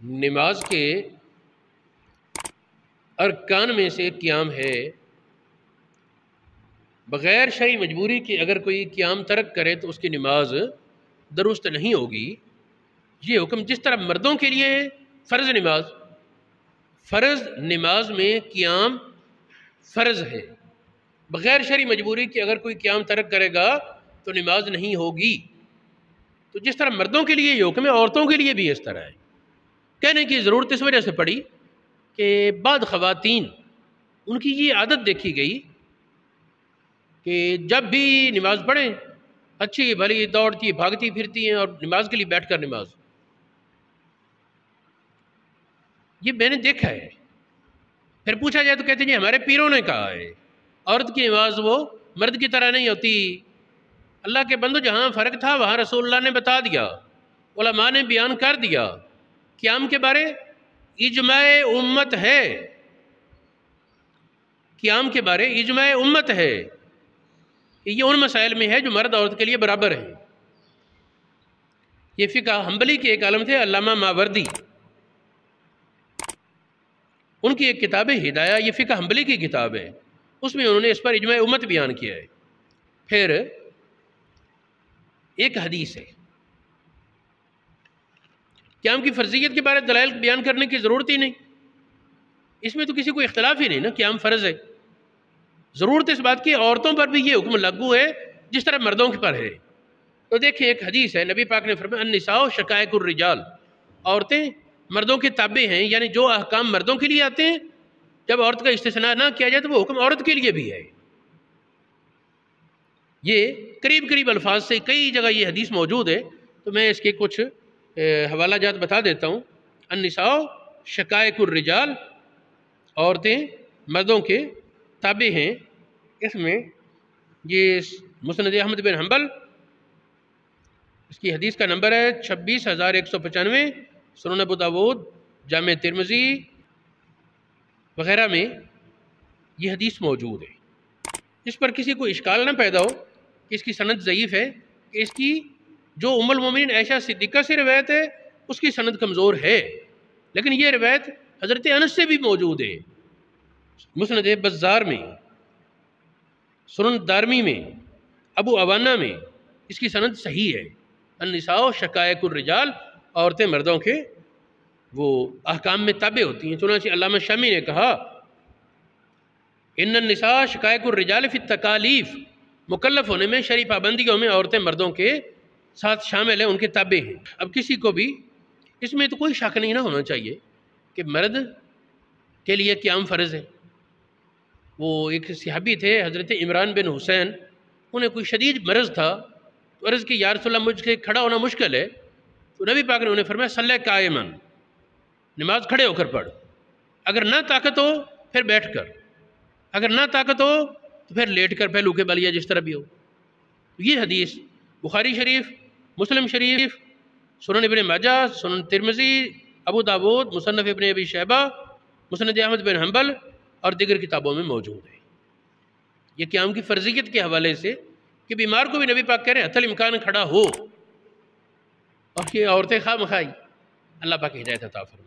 نماز کے ارکان میں سے قیام ہے، بغیر شرعی مجبوری کے اگر کوئی قیام ترک کرے تو اس کی نماز درست نہیں ہوگی۔ یہ حکم جس طرح مردوں کے لیے ہے، فرض نماز میں قیام فرض ہے، بغیر شرعی مجبوری کے اگر کوئی قیام ترک کرے گا تو نماز نہیں ہوگی۔ تو جس طرح مردوں کے لیے یہ حکم ہے، عورتوں کے لیے بھی اس طرح ہے۔ کہنے کی ضرورت اس وجہ سے پڑی کہ بعض خواتین ان کی یہ عادت دیکھی گئی کہ جب بھی نماز پڑھیں اچھی بھلی دوڑتی بھاگتی پھرتی ہیں اور نماز کے لیے بیٹھ کر نماز، یہ میں نے دیکھا ہے۔ پھر پوچھا جائے تو کہتے ہیں جی ہمارے پیروں نے کہا ہے عورت کی نماز وہ مرد کی طرح نہیں ہوتی۔ اللہ کے بندو، جہاں فرق تھا وہاں رسول اللہ نے بتا دیا، علماء نے بیان کر دیا۔ قیام کے بارے اجماع امت ہے، قیام کے بارے اجماع امت ہے، یہ ان مسائل میں ہے جو مرد عورت کے لیے برابر ہیں۔ یہ فقہ حنبلی کے ایک عالم تھے علامہ ماوردی، ان کی ایک کتاب ہے ہدایہ، یہ فقہ حنبلی کی کتاب ہے، اس میں انہوں نے اس پر اجماع امت بیان کیا ہے۔ پھر ایک حدیث ہے، قیام کی فرضیت کے بارے دلائل بیان کرنے کی ضرورت ہی نہیں، اس میں تو کسی کو اختلاف ہی نہیں نا، قیام فرض ہے۔ ضرورت اس بات کی عورتوں پر بھی یہ حکم لاگو ہے جس طرح مردوں کے پر ہے۔ تو دیکھیں ایک حدیث ہے، نبی پاک نے فرمایا النساء شقائق الرجال، عورتیں مردوں کے تابع ہیں، یعنی جو احکام مردوں کے لیے آتے ہیں جب عورت کا استثناء نہ کیا جائے تو وہ حکم عورت کے لیے بھی ہے۔ یہ قریب الفاظ سے کئی جگہ یہ حدیث موجود ہے، تو میں اس کے کچھ حوالہ جات بتا دیتا ہوں۔ النساء شقائق الرجال، عورتیں مردوں کے تابع ہیں، اس میں یہ مسند احمد بن حنبل، اس کی حدیث کا نمبر ہے 26,195، سنن ابو داود، جامع ترمذی وغیرہ میں یہ حدیث موجود ہے۔ اس پر کسی کو اشکال نہ پیدا ہو کہ اس کی سند ضعیف ہے، کہ اس کی جو ام المومنین عائشہ صدیقہ سے روایت ہے اس کی سند کمزور ہے، لیکن یہ روایت حضرت انس سے بھی موجود ہے، مسند بزار میں، سنن دارمی میں، ابو عوانہ میں اس کی سند صحیح ہے۔ النساء شقائق الرجال، عورتیں مردوں کے وہ احکام میں تابع ہوتی ہیں۔ چنانچہ علامہ شامی نے کہا ان النساء شقائق الرجال فی التکالیف، مکلف ہونے میں شرعی پابندیوں میں عورتیں مردوں کے ساتھ شامل ہیں، ان کے تابع ہیں۔ اب کسی کو بھی اس میں تو کوئی شک نہیں نہ ہونا چاہیے کہ مرد کے لیے قیام فرض ہے۔ وہ ایک صحابی تھے حضرت عمران بن حسین، انہیں کوئی شدید مرض تھا، تو عرض کی یا رسول اللہ مجھ سے کھڑا ہونا مشکل ہے، تو نبی پاک نے انہیں فرمایا صلی قائما، نماز کھڑے ہو کر پڑھ، اگر نہ طاقت ہو پھر بیٹھ کر، اگر نہ طاقت ہو تو پھر لیٹ کر، پہلو کے بل یا جس طرح بھی ہو۔ یہ حدیث بخاری شریف، مسلم شریف، سنن ابن ماجہ، سنن ترمذی، ابو داود، مصنف ابن ابی شیبہ، مسند احمد بن حنبل اور دیگر کتابوں میں موجود ہے۔ یہ قیام کی فرضیت کے حوالے سے کہ بیمار کو بھی نبی پاک کہہ رہے ہیں حتی الامکان کھڑا ہو، اور یہ عورتیں خواہ مخواہ، اللہ پاک ہدایت عطا فرمائے۔